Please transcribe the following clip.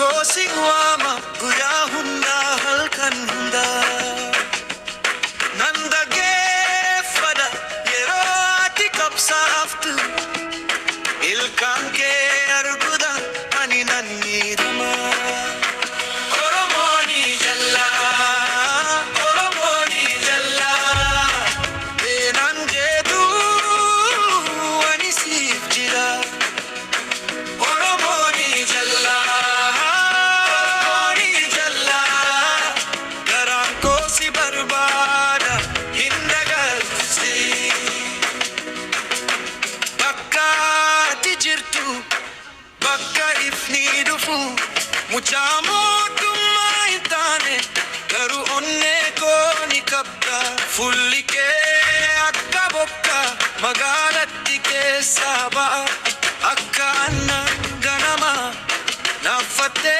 Kosingwama guya hunda halkan hunda Nandage fada yero ati kapsa aftu Ilkanke arguda ani nanni rama Oromoni jalla Oromoni jalla Benanje du ani sif jira Oromoni jalla Oromoni jalla Garan ko si barbada hindagal si Bakka tijirtu Bakka ifni dufu Muchamo tumma intane Garu onne ko ni kabda Fullike akka bokka Magalatti ke saba Akka anna ganama Nafate